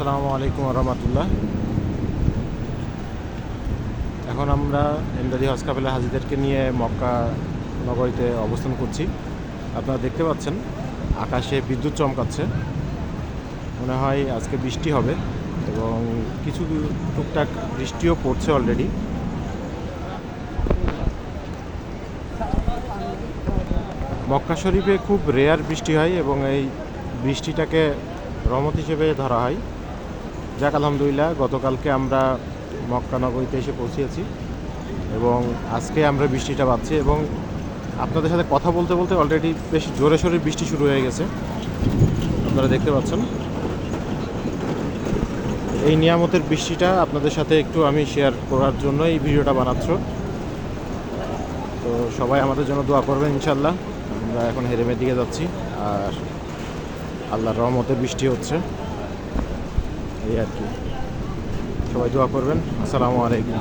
আসসালামু আলাইকুম রহমতুল্লাহ। এখন আমরা এমদাদি হজ কাফেলা হাজিদেরকে নিয়ে মক্কা নগরীতে অবস্থান করছি। আপনারা দেখতে পাচ্ছেন আকাশে বিদ্যুৎ চমকাচ্ছে, মনে হয় আজকে বৃষ্টি হবে এবং কিছু টুকটাক বৃষ্টিও পড়ছে অলরেডি। মক্কা শরীফে খুব রেয়ার বৃষ্টি হয় এবং এই বৃষ্টিটাকে রহমত হিসেবে ধরা হয়। যাক আলহামদুলিল্লাহ, গতকালকে আমরা মক্কা নগরীতে এসে পৌঁছেছি এবং আজকে আমরা বৃষ্টিটা পাচ্ছি এবং আপনাদের সাথে কথা বলতে বলতে অলরেডি বেশ জোরে সোরে বৃষ্টি শুরু হয়ে গেছে, আপনারা দেখতে পাচ্ছেন। এই নিয়ামতের বৃষ্টিটা আপনাদের সাথে একটু আমি শেয়ার করার জন্য এই ভিডিওটা বানাচ্ছ। তো সবাই আমাদের জন্য দোয়া করবেন ইনশাল্লাহ। আমরা এখন হেরেমের দিকে যাচ্ছি আর আল্লাহর রহমতের বৃষ্টি হচ্ছে, এই আর কি। সবাই দোয়া করবেন। আসসালামু আলাইকুম।